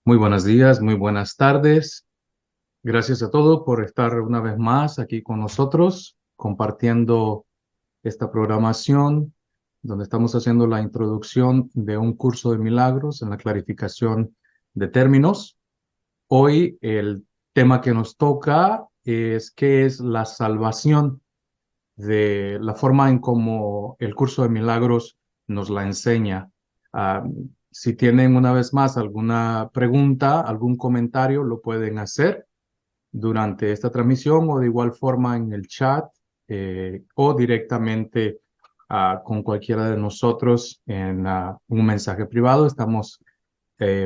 Muy buenos días, muy buenas tardes. Gracias a todos por estar una vez más aquí con nosotros, compartiendo esta programación donde estamos haciendo la introducción de un curso de milagros en la clarificación de términos. Hoy el tema que nos toca es qué es la salvación, de la forma en cómo el curso de milagros nos la enseña. Ah, si tienen una vez más alguna pregunta, algún comentario, lo pueden hacer durante esta transmisión o de igual forma en el chat o directamente con cualquiera de nosotros en un mensaje privado. Estamos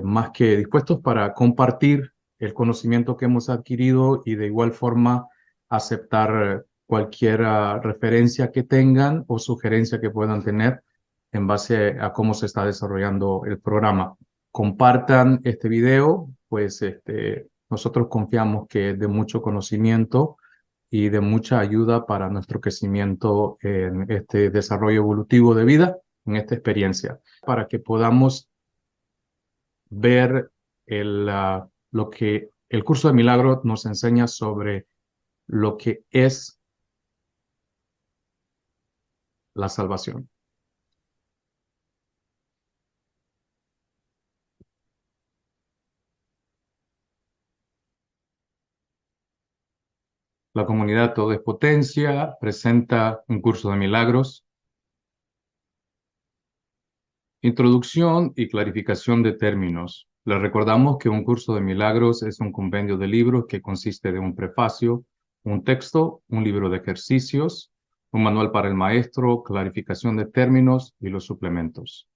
más que dispuestos para compartir el conocimiento que hemos adquirido y de igual forma aceptar cualquier referencia que tengan o sugerencia que puedan tener en base a cómo se está desarrollando el programa. Compartan este video, pues nosotros confiamos que es de mucho conocimiento y de mucha ayuda para nuestro crecimiento en este desarrollo evolutivo de vida, en esta experiencia, para que podamos ver lo que el curso de milagros nos enseña sobre lo que es la salvación. La comunidad Todo es Potencia presenta un curso de milagros, introducción y clarificación de términos. Les recordamos que un curso de milagros es un compendio de libros que consiste de un prefacio, un texto, un libro de ejercicios, un manual para el maestro, clarificación de términos y los suplementos.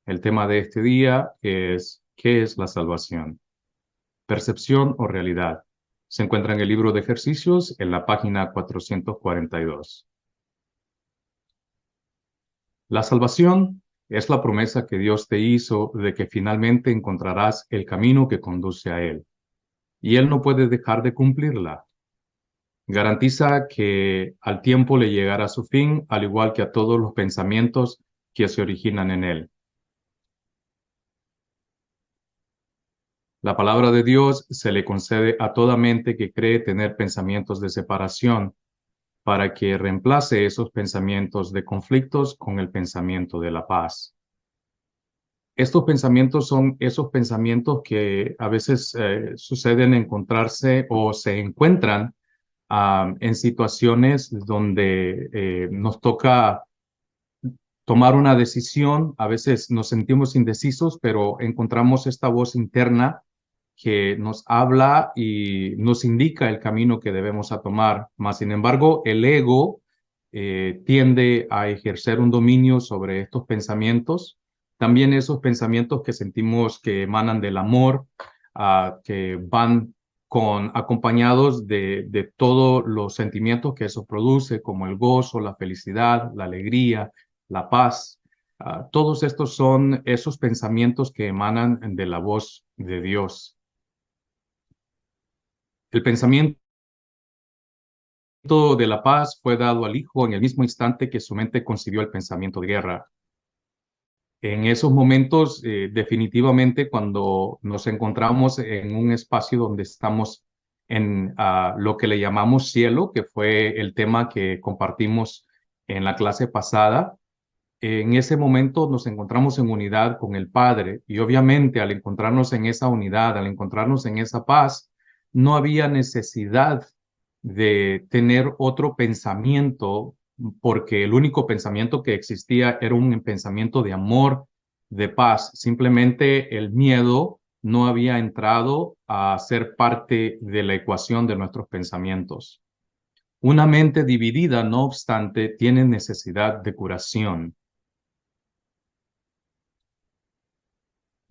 El tema de este día es ¿qué es la salvación? Percepción o realidad. Se encuentra en el libro de ejercicios en la página 442. La salvación es la promesa que Dios te hizo de que finalmente encontrarás el camino que conduce a Él, y Él no puede dejar de cumplirla. Garantiza que al tiempo le llegará su fin, al igual que a todos los pensamientos que se originan en Él. La palabra de Dios se le concede a toda mente que cree tener pensamientos de separación, para que reemplace esos pensamientos de conflictos con el pensamiento de la paz. Estos pensamientos son esos pensamientos que a veces suceden encontrarse o se encuentran en situaciones donde nos toca tomar una decisión. A veces nos sentimos indecisos, pero encontramos esta voz interna que nos habla y nos indica el camino que debemos a tomar. Mas, sin embargo, el ego tiende a ejercer un dominio sobre estos pensamientos. También esos pensamientos que sentimos que emanan del amor, que van acompañados de todos los sentimientos que eso produce, como el gozo, la felicidad, la alegría, la paz. Todos estos son esos pensamientos que emanan de la voz de Dios. El pensamiento de la paz fue dado al Hijo en el mismo instante que su mente concibió el pensamiento de guerra. En esos momentos, definitivamente, cuando nos encontramos en un espacio donde estamos en lo que le llamamos cielo, que fue el tema que compartimos en la clase pasada, en ese momento nos encontramos en unidad con el Padre y obviamente al encontrarnos en esa unidad, al encontrarnos en esa paz, no había necesidad de tener otro pensamiento porque el único pensamiento que existía era un pensamiento de amor, de paz. Simplemente el miedo no había entrado a ser parte de la ecuación de nuestros pensamientos. Una mente dividida, no obstante, tiene necesidad de curación.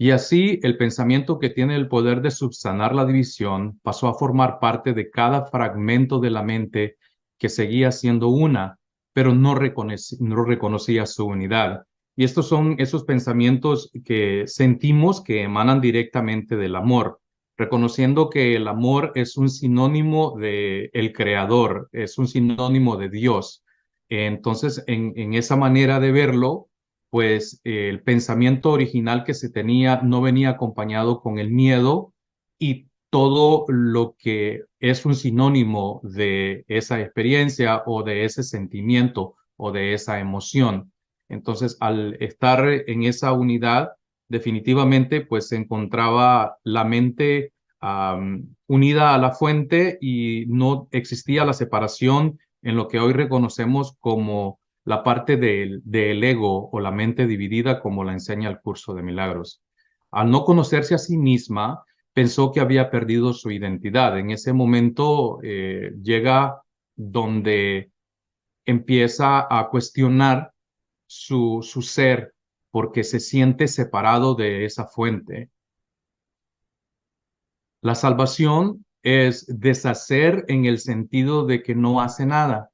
Y así el pensamiento que tiene el poder de subsanar la división pasó a formar parte de cada fragmento de la mente que seguía siendo una, pero no reconocía su unidad. Y estos son esos pensamientos que sentimos que emanan directamente del amor, reconociendo que el amor es un sinónimo de el Creador, es un sinónimo de Dios. Entonces, en esa manera de verlo, pues el pensamiento original que se tenía no venía acompañado con el miedo y todo lo que es un sinónimo de esa experiencia o de ese sentimiento o de esa emoción. Entonces, al estar en esa unidad, definitivamente, pues se encontraba la mente unida a la fuente y no existía la separación en lo que hoy reconocemos como la parte del ego o la mente dividida, como la enseña el curso de milagros. Al no conocerse a sí misma, pensó que había perdido su identidad. En ese momento llega donde empieza a cuestionar su ser porque se siente separado de esa fuente. La salvación es deshacer en el sentido de que no hace nada,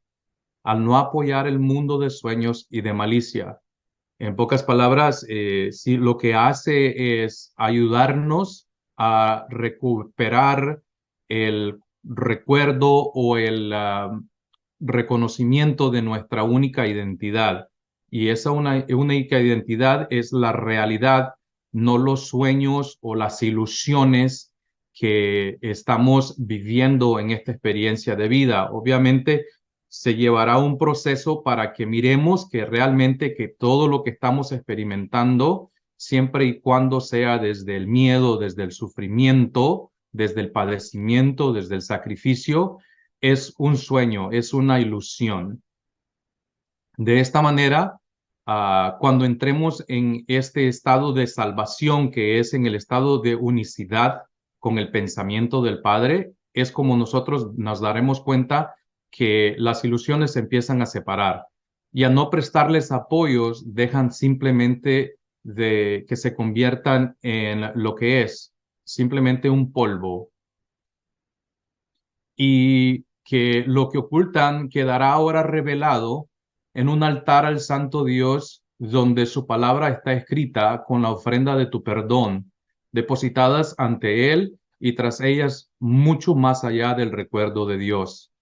al no apoyar el mundo de sueños y de malicia. En pocas palabras, sí, lo que hace es ayudarnos a recuperar el recuerdo o el reconocimiento de nuestra única identidad. Y esa única identidad es la realidad, no los sueños o las ilusiones que estamos viviendo en esta experiencia de vida. Obviamente, se llevará un proceso para que miremos que realmente que todo lo que estamos experimentando, siempre y cuando sea desde el miedo, desde el sufrimiento, desde el padecimiento, desde el sacrificio, es un sueño, es una ilusión. De esta manera, cuando entremos en este estado de salvación, que es en el estado de unicidad con el pensamiento del Padre, es como nosotros nos daremos cuenta que las ilusiones se empiezan a separar y a no prestarles apoyos, dejan simplemente de que se conviertan en lo que es, simplemente un polvo, y que lo que ocultan quedará ahora revelado en un altar al Santo Dios, donde su palabra está escrita con la ofrenda de tu perdón, depositadas ante Él y tras ellas mucho más allá del recuerdo de Dios.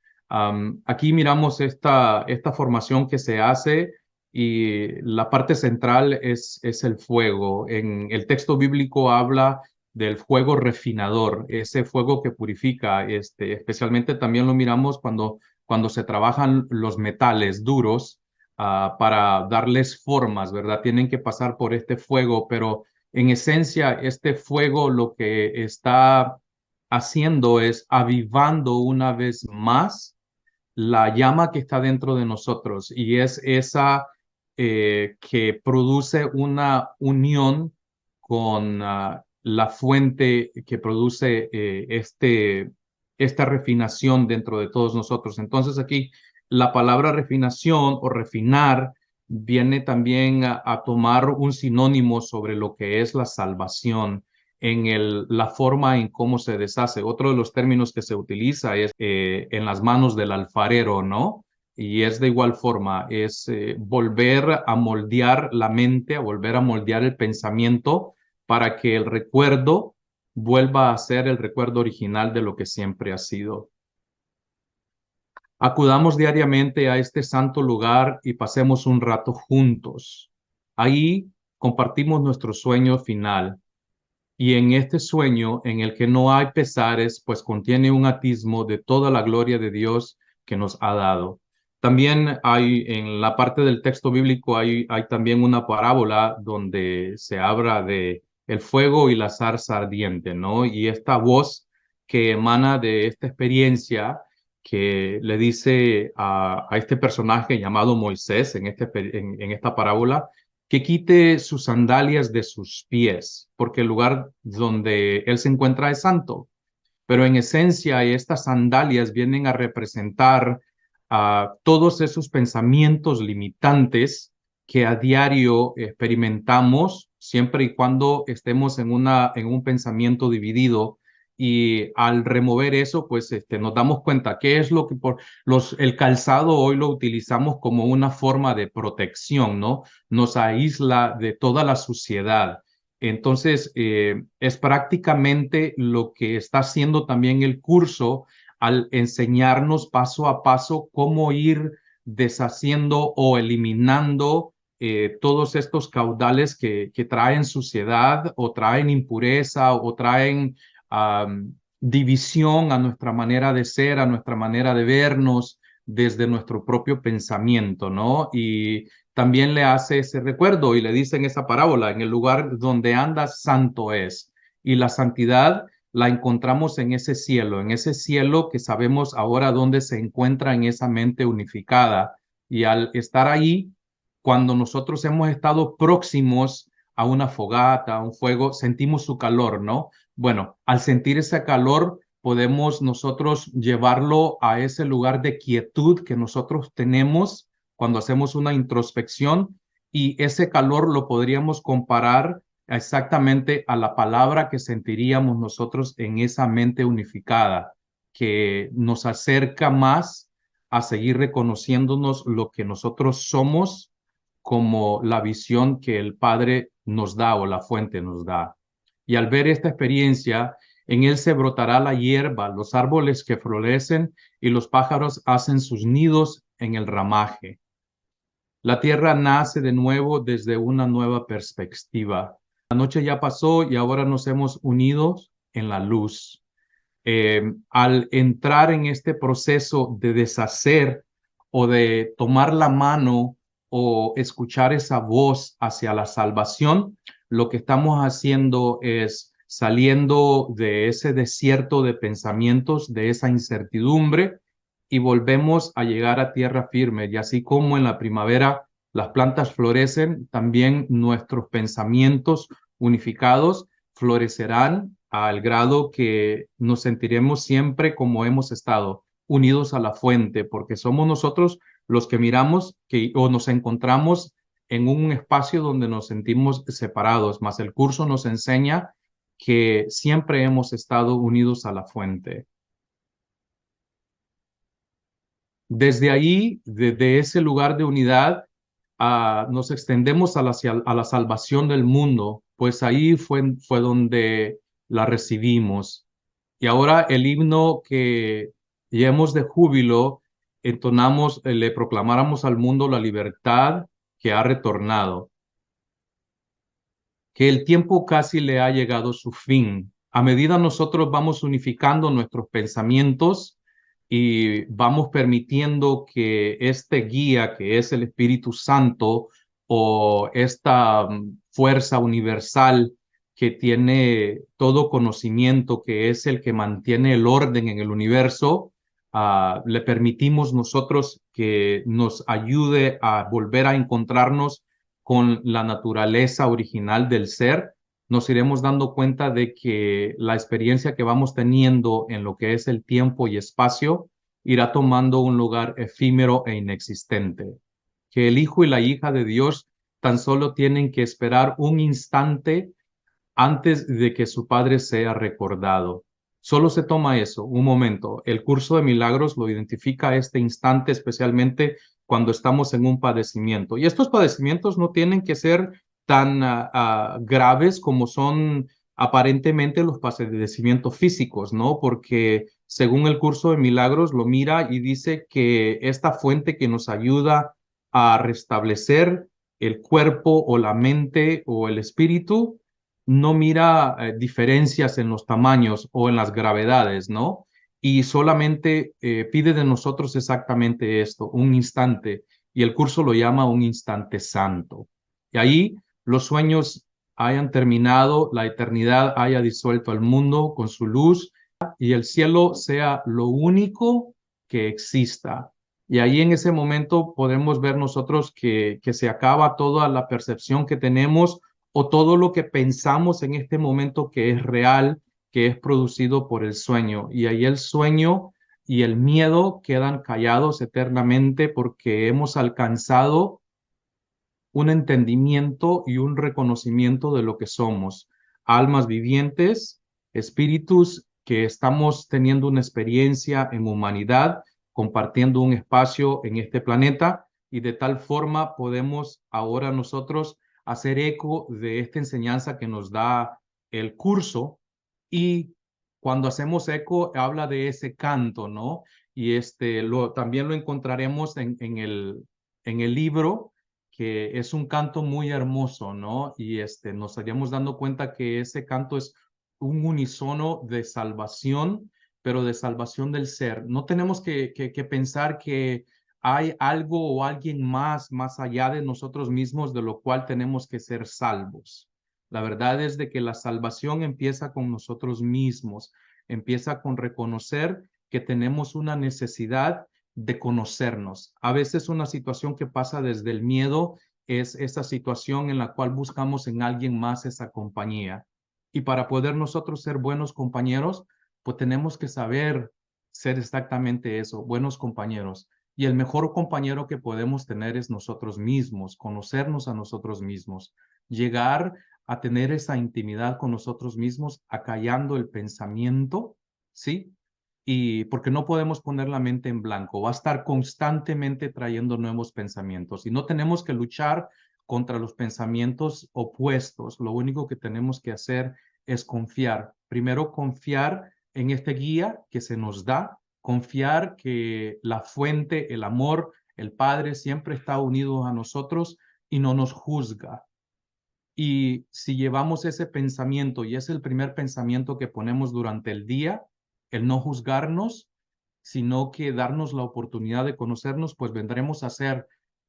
Aquí miramos esta formación que se hace y la parte central es el fuego. En el texto bíblico habla del fuego refinador, ese fuego que purifica, especialmente también lo miramos cuando se trabajan los metales duros para darles formas, ¿verdad? Tienen que pasar por este fuego, pero en esencia este fuego lo que está haciendo es avivando una vez más la llama que está dentro de nosotros y es esa que produce una unión con la fuente que produce esta refinación dentro de todos nosotros. Entonces aquí la palabra refinación o refinar viene también a tomar un sinónimo sobre lo que es la salvación en la forma en cómo se deshace. Otro de los términos que se utiliza es en las manos del alfarero, ¿no? Y es de igual forma, es volver a moldear la mente, a volver a moldear el pensamiento para que el recuerdo vuelva a ser el recuerdo original de lo que siempre ha sido. Acudamos diariamente a este santo lugar y pasemos un rato juntos. Ahí compartimos nuestro sueño final. Y en este sueño en el que no hay pesares, pues contiene un atismo de toda la gloria de Dios que nos ha dado. También hay en la parte del texto bíblico hay también una parábola donde se habla de el fuego y la zarza ardiente, ¿no? Y esta voz que emana de esta experiencia que le dice a este personaje llamado Moisés en esta parábola, que quite sus sandalias de sus pies, porque el lugar donde él se encuentra es santo. Pero en esencia, estas sandalias vienen a representar todos esos pensamientos limitantes que a diario experimentamos siempre y cuando estemos en un pensamiento dividido. Y al remover eso, pues nos damos cuenta qué es lo que el calzado hoy lo utilizamos como una forma de protección, ¿no? Nos aísla de toda la suciedad. Entonces, es prácticamente lo que está haciendo también el curso al enseñarnos paso a paso cómo ir deshaciendo o eliminando todos estos caudales que traen suciedad o traen impureza o traen división a nuestra manera de ser, a nuestra manera de vernos desde nuestro propio pensamiento, ¿no? Y también le hace ese recuerdo y le dice en esa parábola, en el lugar donde andas, santo es. Y la santidad la encontramos en ese cielo que sabemos ahora dónde se encuentra en esa mente unificada. Y al estar ahí, cuando nosotros hemos estado próximos a una fogata, a un fuego, sentimos su calor, ¿no? Bueno, al sentir ese calor, podemos nosotros llevarlo a ese lugar de quietud que nosotros tenemos cuando hacemos una introspección y ese calor lo podríamos comparar exactamente a la palabra que sentiríamos nosotros en esa mente unificada, que nos acerca más a seguir reconociéndonos lo que nosotros somos como la visión que el Padre nos da o la fuente nos da. Y al ver esta experiencia, en él se brotará la hierba, los árboles que florecen y los pájaros hacen sus nidos en el ramaje. La tierra nace de nuevo desde una nueva perspectiva. La noche ya pasó y ahora nos hemos unido en la luz. Al entrar en este proceso de deshacer o de tomar la mano o escuchar esa voz hacia la salvación, lo que estamos haciendo es saliendo de ese desierto de pensamientos, de esa incertidumbre y volvemos a llegar a tierra firme. Y así como en la primavera las plantas florecen, también nuestros pensamientos unificados florecerán al grado que nos sentiremos siempre como hemos estado, unidos a la fuente, porque somos nosotros los que miramos o nos encontramos en un espacio donde nos sentimos separados, mas el curso nos enseña que siempre hemos estado unidos a la fuente. Desde ahí, desde ese lugar de unidad, nos extendemos a la salvación del mundo, pues ahí fue donde la recibimos. Y ahora el himno que llevamos de júbilo, entonamos, le proclamáramos al mundo la libertad que ha retornado, que el tiempo casi le ha llegado su fin. A medida nosotros vamos unificando nuestros pensamientos y vamos permitiendo que este guía, que es el Espíritu Santo, o esta fuerza universal que tiene todo conocimiento, que es el que mantiene el orden en el universo, le permitimos nosotros que nos ayude a volver a encontrarnos con la naturaleza original del ser, nos iremos dando cuenta de que la experiencia que vamos teniendo en lo que es el tiempo y espacio irá tomando un lugar efímero e inexistente. Que el hijo y la hija de Dios tan solo tienen que esperar un instante antes de que su padre sea recordado. Solo se toma eso, un momento. El curso de milagros lo identifica este instante, especialmente cuando estamos en un padecimiento. Y estos padecimientos no tienen que ser tan graves como son aparentemente los padecimientos físicos, ¿no? Porque según el curso de milagros lo mira y dice que esta fuente que nos ayuda a restablecer el cuerpo o la mente o el espíritu no mira diferencias en los tamaños o en las gravedades, ¿no? Y solamente pide de nosotros exactamente esto, un instante, y el curso lo llama un instante santo. Y ahí los sueños hayan terminado, la eternidad haya disuelto al mundo con su luz y el cielo sea lo único que exista. Y ahí en ese momento podemos ver nosotros que se acaba toda la percepción que tenemos o todo lo que pensamos en este momento que es real, que es producido por el sueño. Y ahí el sueño y el miedo quedan callados eternamente porque hemos alcanzado un entendimiento y un reconocimiento de lo que somos, almas vivientes, espíritus que estamos teniendo una experiencia en humanidad, compartiendo un espacio en este planeta y de tal forma podemos ahora nosotros hacer eco de esta enseñanza que nos da el curso y cuando hacemos eco habla de ese canto, ¿no? Y también lo encontraremos en el libro, que es un canto muy hermoso, ¿no? Y nos estaríamos dando cuenta que ese canto es un unisono de salvación, pero de salvación del ser. No tenemos que pensar que hay algo o alguien más allá de nosotros mismos de lo cual tenemos que ser salvos. La verdad es de que la salvación empieza con nosotros mismos, empieza con reconocer que tenemos una necesidad de conocernos. A veces una situación que pasa desde el miedo es esa situación en la cual buscamos en alguien más esa compañía. Y para poder nosotros ser buenos compañeros, pues tenemos que saber ser exactamente eso, buenos compañeros. Y el mejor compañero que podemos tener es nosotros mismos, conocernos a nosotros mismos, llegar a tener esa intimidad con nosotros mismos, acallando el pensamiento, ¿sí? Y porque no podemos poner la mente en blanco, va a estar constantemente trayendo nuevos pensamientos y no tenemos que luchar contra los pensamientos opuestos. Lo único que tenemos que hacer es confiar. Primero, confiar en este guía que se nos da, confiar que la fuente, el amor, el Padre siempre está unido a nosotros y no nos juzga. Y si llevamos ese pensamiento, y es el primer pensamiento que ponemos durante el día, el no juzgarnos, sino que darnos la oportunidad de conocernos, pues vendremos a ser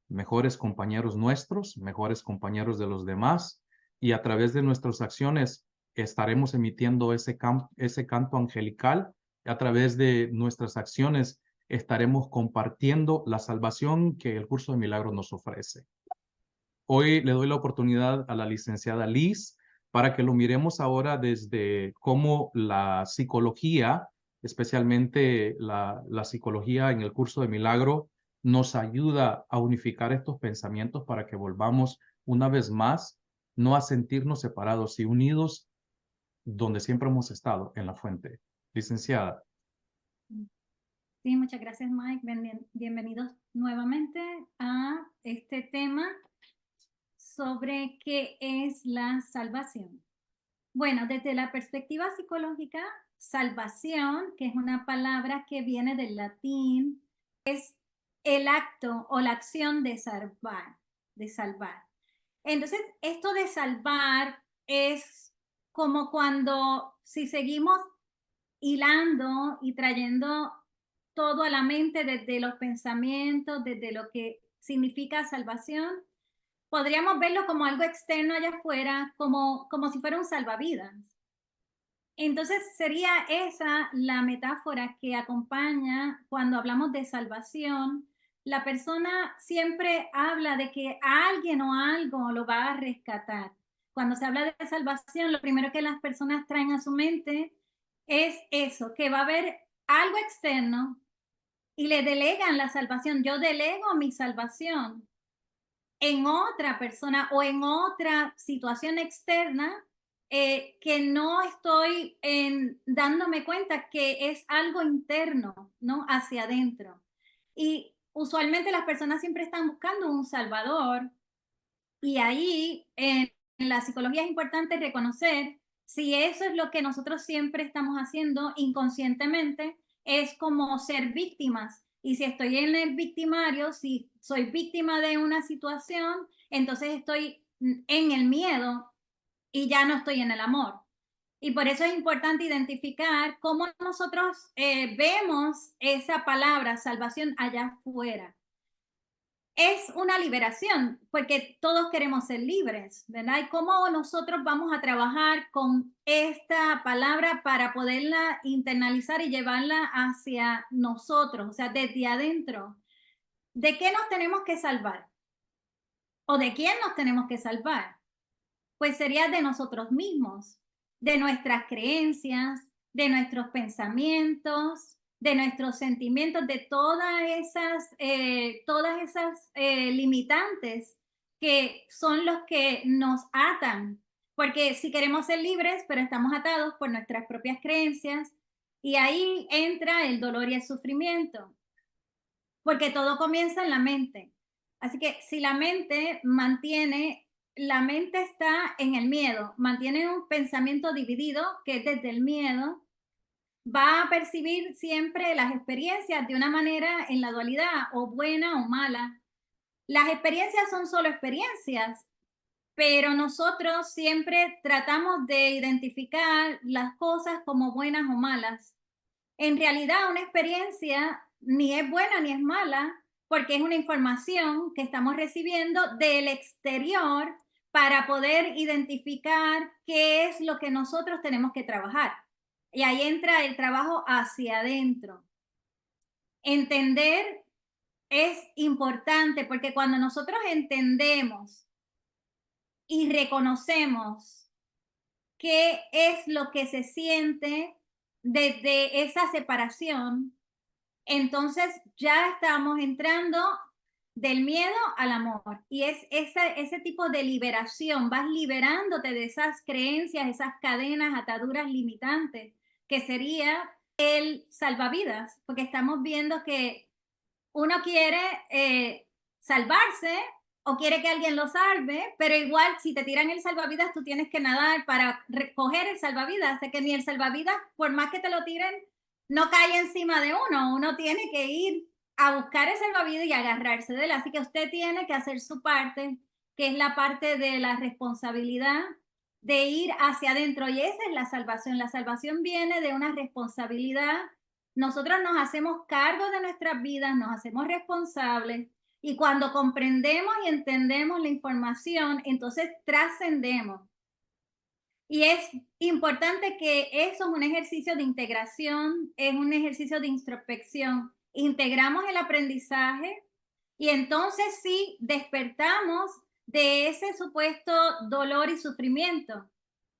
mejores compañeros nuestros, mejores compañeros de los demás, y a través de nuestras acciones estaremos emitiendo ese canto angelical. A través de nuestras acciones estaremos compartiendo la salvación que el curso de milagros nos ofrece. Hoy le doy la oportunidad a la licenciada Liz para que lo miremos ahora desde cómo la psicología, especialmente la psicología en el curso de milagro, nos ayuda a unificar estos pensamientos para que volvamos una vez más no a sentirnos separados y unidos donde siempre hemos estado, en la fuente. Licenciada. Sí, muchas gracias, Mike. Bienvenidos nuevamente a este tema sobre qué es la salvación. Bueno, desde la perspectiva psicológica, salvación, que es una palabra que viene del latín, es el acto o la acción de salvar, de salvar. Entonces, esto de salvar es como cuando si seguimos hilando y trayendo todo a la mente desde los pensamientos, desde lo que significa salvación, podríamos verlo como algo externo allá afuera, como si fuera un salvavidas. Entonces sería esa la metáfora que acompaña cuando hablamos de salvación. La persona siempre habla de que alguien o algo lo va a rescatar. Cuando se habla de salvación, lo primero que las personas traen a su mente es eso, que va a haber algo externo y le delegan la salvación. Yo delego mi salvación en otra persona o en otra situación externa que no estoy dándome cuenta que es algo interno, ¿no? Hacia adentro. Y usualmente las personas siempre están buscando un salvador y ahí en la psicología es importante reconocer si eso es lo que nosotros siempre estamos haciendo inconscientemente, es como ser víctimas. Y si estoy en el victimario, si soy víctima de una situación, entonces estoy en el miedo y ya no estoy en el amor. Y por eso es importante identificar cómo nosotros vemos esa palabra salvación allá afuera. Es una liberación, porque todos queremos ser libres, ¿verdad? Y cómo nosotros vamos a trabajar con esta palabra para poderla internalizar y llevarla hacia nosotros, o sea, desde adentro. ¿De qué nos tenemos que salvar? ¿O de quién nos tenemos que salvar? Pues sería de nosotros mismos, de nuestras creencias, de nuestros pensamientos, de nuestros sentimientos, de todas esas limitantes que son los que nos atan, porque si queremos ser libres, pero estamos atados por nuestras propias creencias, y ahí entra el dolor y el sufrimiento, porque todo comienza en la mente. Así que si la mente está en el miedo, mantiene un pensamiento dividido, que es desde el miedo, va a percibir siempre las experiencias de una manera en la dualidad, o buena o mala. Las experiencias son solo experiencias, pero nosotros siempre tratamos de identificar las cosas como buenas o malas. En realidad, una experiencia ni es buena ni es mala, porque es una información que estamos recibiendo del exterior para poder identificar qué es lo que nosotros tenemos que trabajar. Y ahí entra el trabajo hacia adentro. Entender es importante porque cuando nosotros entendemos y reconocemos qué es lo que se siente desde esa separación, entonces ya estamos entrando del miedo al amor. Y es ese tipo de liberación, vas liberándote de esas creencias, esas cadenas, ataduras limitantes, que sería el salvavidas, porque estamos viendo que uno quiere salvarse o quiere que alguien lo salve, pero igual si te tiran el salvavidas, tú tienes que nadar para recoger el salvavidas, de que ni el salvavidas, por más que te lo tiren, no cae encima de uno tiene que ir a buscar el salvavidas y agarrarse de él, así que usted tiene que hacer su parte, que es la parte de la responsabilidad de ir hacia adentro, y esa es la salvación viene de una responsabilidad. Nosotros nos hacemos cargo de nuestras vidas, nos hacemos responsables, y cuando comprendemos y entendemos la información, entonces trascendemos. Y es importante que eso es un ejercicio de integración, es un ejercicio de introspección. Integramos el aprendizaje y entonces sí despertamos de ese supuesto dolor y sufrimiento,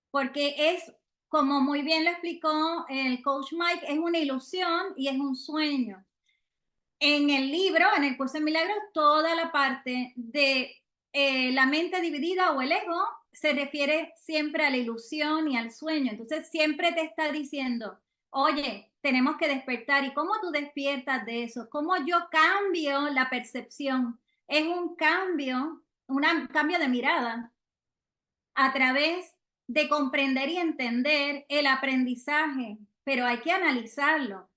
porque es, como muy bien lo explicó el coach Mike, es una ilusión y es un sueño. En el libro, en el curso de milagros, toda la parte de la mente dividida o el ego se refiere siempre a la ilusión y al sueño. Entonces siempre te está diciendo, oye, tenemos que despertar. ¿Y cómo tú despiertas de eso? ¿Cómo yo cambio la percepción? Es un cambio de mirada a través de comprender y entender el aprendizaje, pero hay que analizarlo.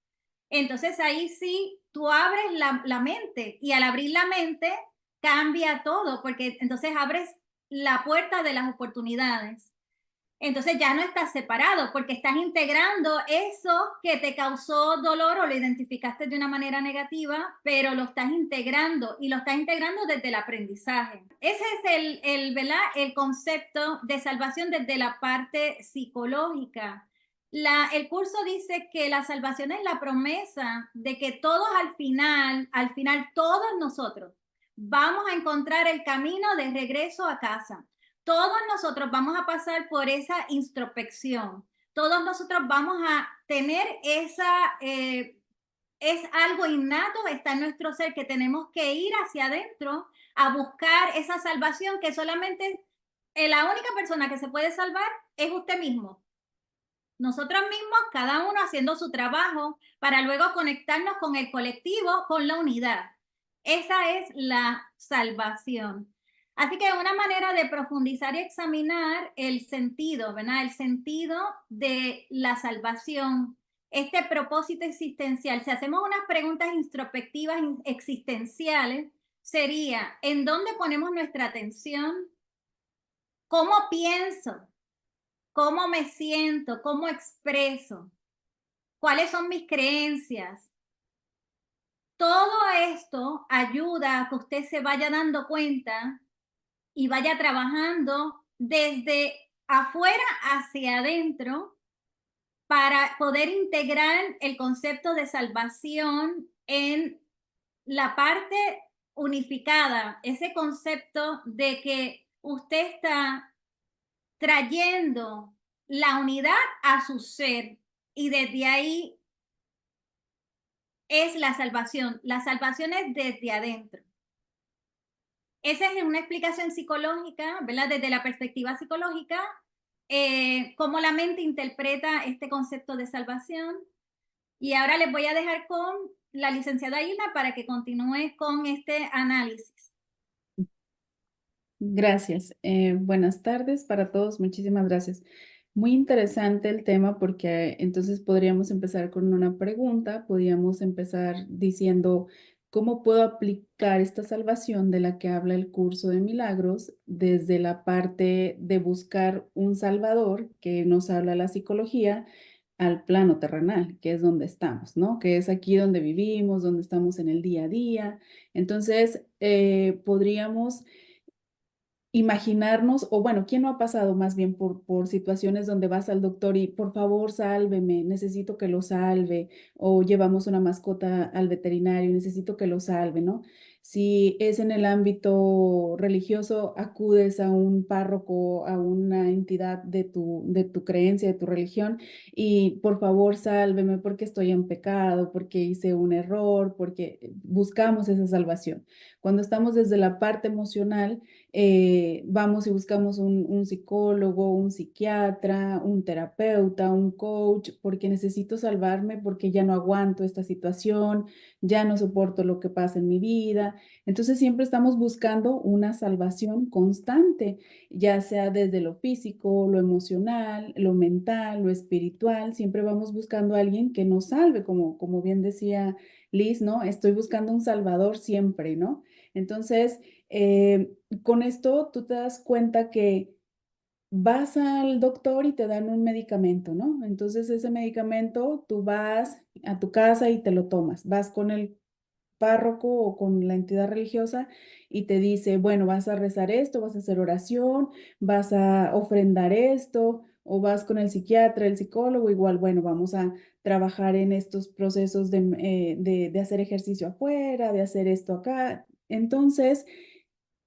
Entonces ahí sí, tú abres la mente, y al abrir la mente cambia todo, porque entonces abres la puerta de las oportunidades. Entonces ya no estás separado porque estás integrando eso que te causó dolor o lo identificaste de una manera negativa, pero lo estás integrando, y lo estás integrando desde el aprendizaje. Ese es ¿verdad? El concepto de salvación desde la parte psicológica. El curso dice que la salvación es la promesa de que todos al final todos nosotros vamos a encontrar el camino de regreso a casa. Todos nosotros vamos a pasar por esa introspección. Todos nosotros vamos a tener es algo innato, está en nuestro ser, que tenemos que ir hacia adentro a buscar esa salvación, que solamente la única persona que se puede salvar es usted mismo. Nosotros mismos, cada uno haciendo su trabajo para luego conectarnos con el colectivo, con la unidad. Esa es la salvación. Así que una manera de profundizar y examinar el sentido, ¿verdad? El sentido de la salvación, este propósito existencial. Si hacemos unas preguntas introspectivas existenciales, sería, ¿en dónde ponemos nuestra atención? ¿Cómo pienso? ¿Cómo me siento? ¿Cómo expreso? ¿Cuáles son mis creencias? Todo esto ayuda a que usted se vaya dando cuenta y vaya trabajando desde afuera hacia adentro para poder integrar el concepto de salvación en la parte unificada, ese concepto de que usted está trayendo la unidad a su ser, y desde ahí es la salvación. La salvación es desde adentro. esa es una explicación psicológica, ¿verdad? Desde la perspectiva psicológica, cómo la mente interpreta este concepto de salvación. Y ahora les voy a dejar con la licenciada Isla para que continúe con este análisis. Gracias. Buenas tardes para todos. Muchísimas gracias. Muy interesante el tema porque entonces podríamos empezar con una pregunta. Podríamos empezar diciendo, ¿cómo puedo aplicar esta salvación de la que habla el curso de milagros desde la parte de buscar un salvador que nos habla la psicología al plano terrenal, que es donde estamos, ¿no? Que es aquí donde vivimos, donde estamos en el día a día. Entonces, podríamos imaginarnos, o bueno, ¿quién no ha pasado más bien por situaciones donde vas al doctor y por favor sálveme, necesito que lo salve, o llevamos una mascota al veterinario, necesito que lo salve, ¿no? Si es en el ámbito religioso, acudes a un párroco, a una entidad de tu creencia, de tu religión, y por favor sálveme porque estoy en pecado, porque hice un error, porque buscamos esa salvación. Cuando estamos desde la parte emocional, vamos y buscamos un psicólogo, un psiquiatra, un terapeuta, un coach, porque necesito salvarme, porque ya no aguanto esta situación, ya no soporto lo que pasa en mi vida. Entonces siempre estamos buscando una salvación constante, ya sea desde lo físico, lo emocional, lo mental, lo espiritual. Siempre vamos buscando a alguien que nos salve, como bien decía Liz, ¿no? Estoy buscando un salvador siempre, ¿no? Entonces, con esto tú te das cuenta que vas al doctor y te dan un medicamento, ¿no? Entonces ese medicamento tú vas a tu casa y te lo tomas. Vas con el párroco o con la entidad religiosa y te dice, bueno, vas a rezar esto, vas a hacer oración, vas a ofrendar esto, o vas con el psiquiatra, el psicólogo, igual, bueno, vamos a trabajar en estos procesos de hacer ejercicio afuera, de hacer esto acá. Entonces,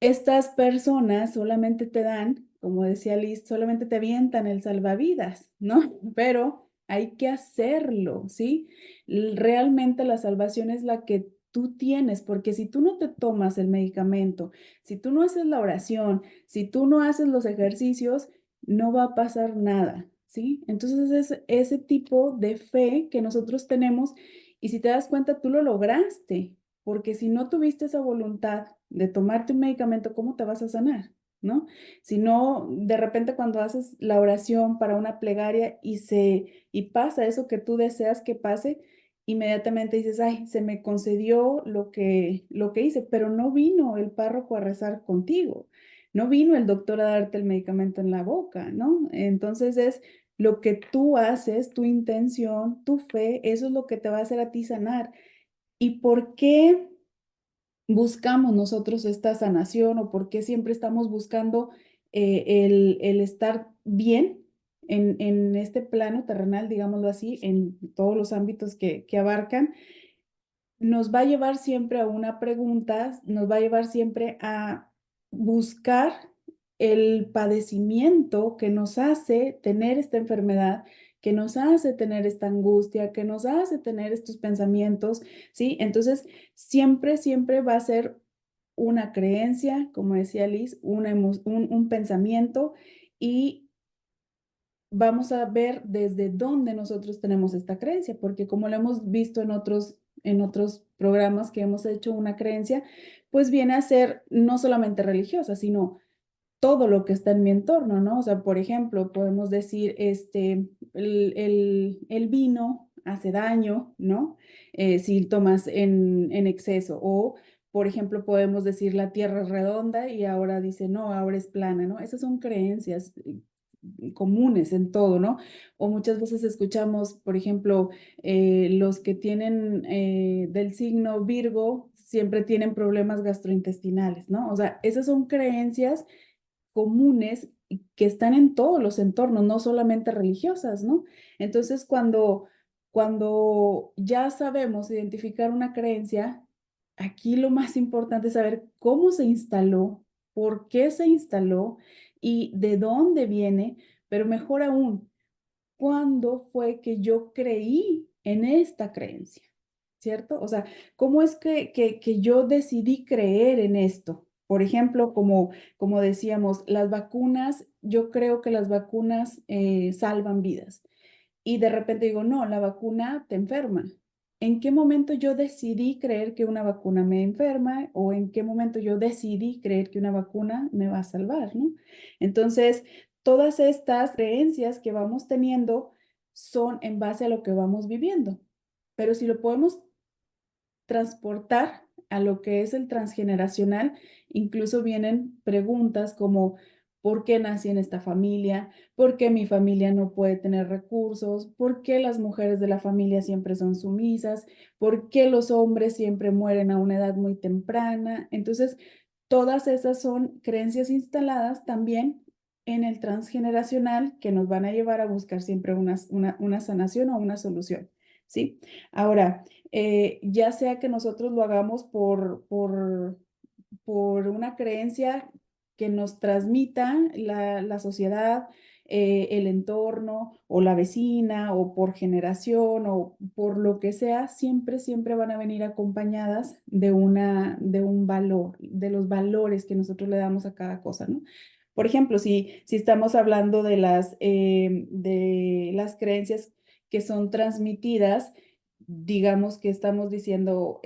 estas personas solamente te dan, como decía Liz, solamente te avientan el salvavidas, ¿no? Pero hay que hacerlo, ¿sí? Realmente la salvación es la que tú tienes, porque si tú no te tomas el medicamento, si tú no haces la oración, si tú no haces los ejercicios, no va a pasar nada, ¿sí? Entonces es ese tipo de fe que nosotros tenemos y si te das cuenta, tú lo lograste, porque si no tuviste esa voluntad de tomarte un medicamento, ¿cómo te vas a sanar? ¿No? Si no, de repente cuando haces la oración para una plegaria y pasa eso que tú deseas que pase, inmediatamente dices, ay, se me concedió lo que hice, pero no vino el párroco a rezar contigo, no vino el doctor a darte el medicamento en la boca, ¿no? Entonces es lo que tú haces, tu intención, tu fe, eso es lo que te va a hacer a ti sanar. ¿Y por qué buscamos nosotros esta sanación o por qué siempre estamos buscando el estar bien en este plano terrenal, digámoslo así, en todos los ámbitos que abarcan? Nos va a llevar siempre a una pregunta, nos va a llevar siempre a buscar el padecimiento que nos hace tener esta enfermedad, que nos hace tener esta angustia, que nos hace tener estos pensamientos, ¿sí? Entonces, siempre, siempre va a ser una creencia, como decía Liz, un pensamiento y vamos a ver desde dónde nosotros tenemos esta creencia, porque como lo hemos visto en otros programas que hemos hecho una creencia, pues viene a ser no solamente religiosa, sino todo lo que está en mi entorno, ¿no? O sea, por ejemplo, podemos decir, el vino hace daño, ¿no? Si tomas en exceso. O, por ejemplo, podemos decir la tierra es redonda y ahora dice, no, ahora es plana, ¿no? Esas son creencias comunes en todo, ¿no? O muchas veces escuchamos, por ejemplo, los que tienen del signo Virgo siempre tienen problemas gastrointestinales, ¿no? O sea, esas son creencias comunes que están en todos los entornos, no solamente religiosas, ¿no? Entonces, cuando ya sabemos identificar una creencia, aquí lo más importante es saber cómo se instaló, por qué se instaló y de dónde viene, pero mejor aún, cuándo fue que yo creí en esta creencia, ¿cierto? O sea, ¿cómo es que yo decidí creer en esto? Por ejemplo, como decíamos, las vacunas, yo creo que las vacunas salvan vidas. Y de repente digo, no, la vacuna te enferma. ¿En qué momento yo decidí creer que una vacuna me enferma o en qué momento yo decidí creer que una vacuna me va a salvar, ¿no? Entonces, todas estas creencias que vamos teniendo son en base a lo que vamos viviendo. Pero si lo podemos transportar a lo que es el transgeneracional, incluso vienen preguntas como, ¿por qué nací en esta familia? ¿Por qué mi familia no puede tener recursos? ¿Por qué las mujeres de la familia siempre son sumisas? ¿Por qué los hombres siempre mueren a una edad muy temprana? Entonces, todas esas son creencias instaladas también en el transgeneracional que nos van a llevar a buscar siempre una sanación o una solución, ¿sí? Ahora, ya sea que nosotros lo hagamos por una creencia que nos transmita la sociedad, el entorno o la vecina o por generación o por lo que sea, siempre, siempre van a venir acompañadas de un valor, de los valores que nosotros le damos a cada cosa, ¿no? Por ejemplo, si estamos hablando de las creencias que son transmitidas, digamos que estamos diciendo,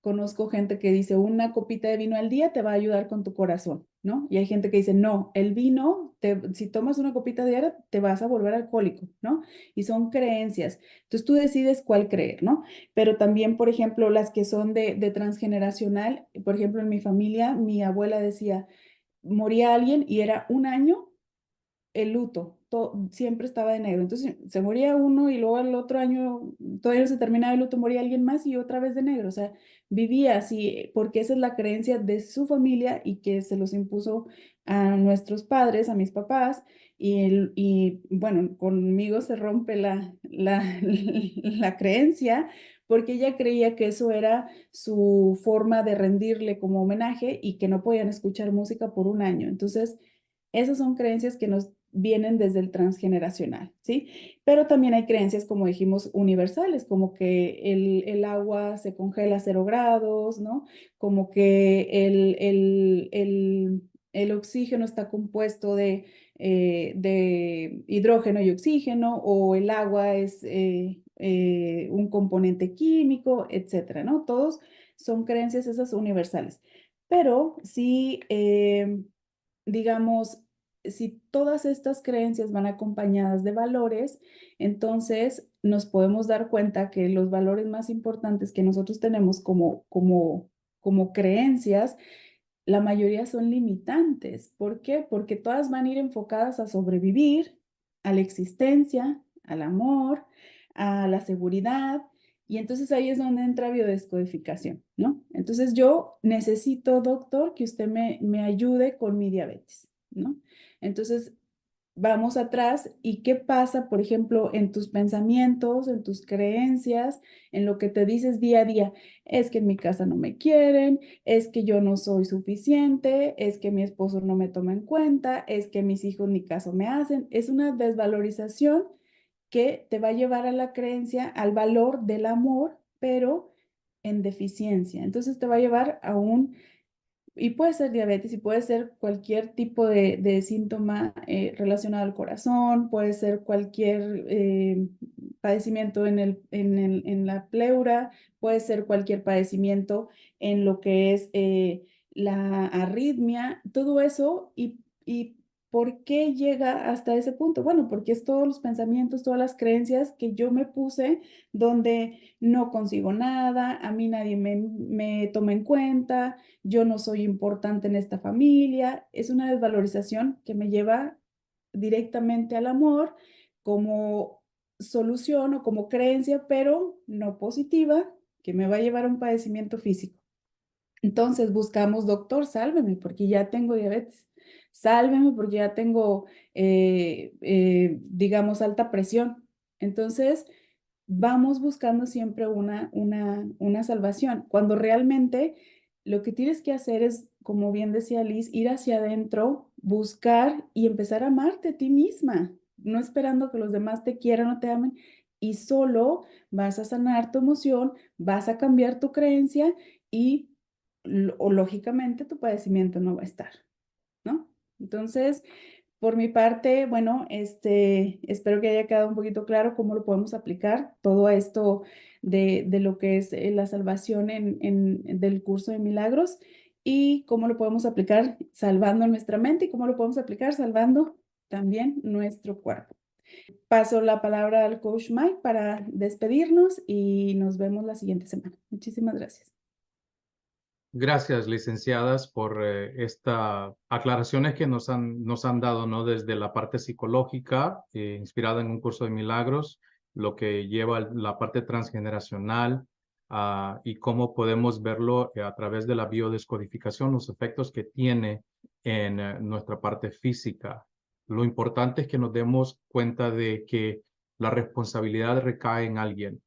conozco gente que dice una copita de vino al día te va a ayudar con tu corazón, ¿no? Y hay gente que dice, no, el vino, si tomas una copita diaria, te vas a volver alcohólico, ¿no? Y son creencias. Entonces tú decides cuál creer, ¿no? Pero también, por ejemplo, las que son de transgeneracional, por ejemplo, en mi familia, mi abuela decía, moría alguien y era un año el luto, siempre estaba de negro. Entonces se moría uno y luego el otro año todavía no se terminaba el luto, moría alguien más y otra vez de negro. O sea, vivía así, porque esa es la creencia de su familia y que se los impuso a nuestros padres, a mis papás. Y bueno, conmigo se rompe la creencia porque ella creía que eso era su forma de rendirle como homenaje y que no podían escuchar música por un año. Entonces, esas son creencias que nos vienen desde el transgeneracional, ¿sí? Pero también hay creencias, como dijimos, universales, como que el agua se congela a 0 grados, ¿no? Como que el oxígeno está compuesto de hidrógeno y oxígeno, o el agua es un componente químico, etcétera, ¿no? Todos son creencias esas universales. Pero sí, digamos, si todas estas creencias van acompañadas de valores, entonces nos podemos dar cuenta que los valores más importantes que nosotros tenemos como creencias, la mayoría son limitantes. ¿Por qué? Porque todas van a ir enfocadas a sobrevivir, a la existencia, al amor, a la seguridad. Y entonces ahí es donde entra biodescodificación, ¿no? Entonces yo necesito, doctor, que usted me ayude con mi diabetes, ¿no? Entonces vamos atrás y qué pasa, por ejemplo, en tus pensamientos, en tus creencias, en lo que te dices día a día. Es que en mi casa no me quieren, es que yo no soy suficiente, es que mi esposo no me toma en cuenta, es que mis hijos ni caso me hacen. Es una desvalorización que te va a llevar a la creencia, al valor del amor, pero en deficiencia. Entonces te va a llevar a y puede ser diabetes y puede ser cualquier tipo de síntoma relacionado al corazón, puede ser cualquier padecimiento en la pleura, puede ser cualquier padecimiento en lo que es la arritmia, todo eso. ¿Y por qué llega hasta ese punto? Bueno, porque es todos los pensamientos, todas las creencias que yo me puse donde no consigo nada, a mí nadie me toma en cuenta, yo no soy importante en esta familia. Es una desvalorización que me lleva directamente al amor como solución o como creencia, pero no positiva, que me va a llevar a un padecimiento físico. Entonces buscamos, doctor, sálveme porque ya tengo diabetes, sálveme porque ya tengo, digamos, alta presión. Entonces, vamos buscando siempre una salvación, cuando realmente lo que tienes que hacer es, como bien decía Liz, ir hacia adentro, buscar y empezar a amarte a ti misma, no esperando que los demás te quieran o te amen, y solo vas a sanar tu emoción, vas a cambiar tu creencia y o lógicamente tu padecimiento no va a estar, ¿no? Entonces, por mi parte, bueno, espero que haya quedado un poquito claro cómo lo podemos aplicar, todo esto de lo que es la salvación del curso de milagros y cómo lo podemos aplicar salvando nuestra mente y cómo lo podemos aplicar salvando también nuestro cuerpo. Paso la palabra al coach Mike para despedirnos y nos vemos la siguiente semana. Muchísimas gracias. Gracias, licenciadas, por estas aclaraciones que nos han dado, ¿no? Desde la parte psicológica, inspirada en un curso de milagros, lo que lleva la parte transgeneracional, y cómo podemos verlo a través de la biodescodificación, los efectos que tiene en nuestra parte física. Lo importante es que nos demos cuenta de que la responsabilidad recae en alguien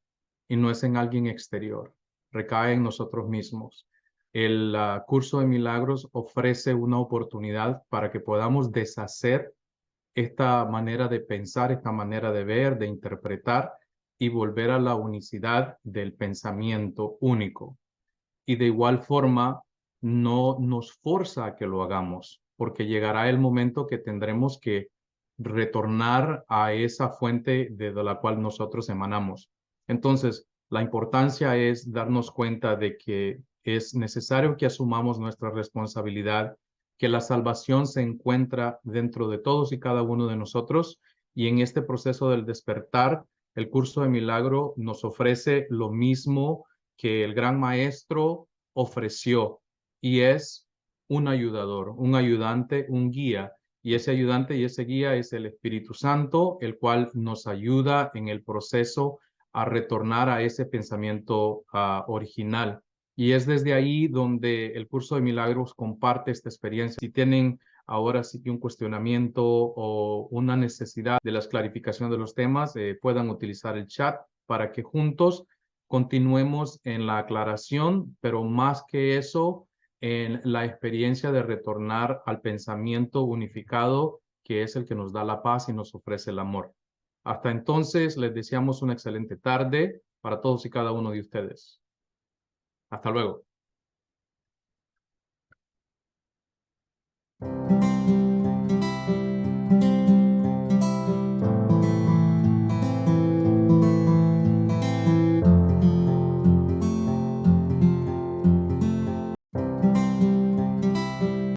y no es en alguien exterior, recae en nosotros mismos. El curso de milagros ofrece una oportunidad para que podamos deshacer esta manera de pensar, esta manera de ver, de interpretar y volver a la unicidad del pensamiento único. Y de igual forma, no nos forza a que lo hagamos, porque llegará el momento que tendremos que retornar a esa fuente de la cual nosotros emanamos. Entonces, la importancia es darnos cuenta de que es necesario que asumamos nuestra responsabilidad, que la salvación se encuentra dentro de todos y cada uno de nosotros, y en este proceso del despertar, el curso de milagro nos ofrece lo mismo que el gran maestro ofreció, y es un ayudador, un ayudante, un guía. Y ese ayudante y ese guía es el Espíritu Santo, el cual nos ayuda en el proceso a retornar a ese pensamiento original. Y es desde ahí donde el curso de milagros comparte esta experiencia. Si tienen ahora sí que un cuestionamiento o una necesidad de la clarificación de los temas, puedan utilizar el chat para que juntos continuemos en la aclaración, pero más que eso, en la experiencia de retornar al pensamiento unificado, que es el que nos da la paz y nos ofrece el amor. Hasta entonces, les deseamos una excelente tarde para todos y cada uno de ustedes. Hasta luego.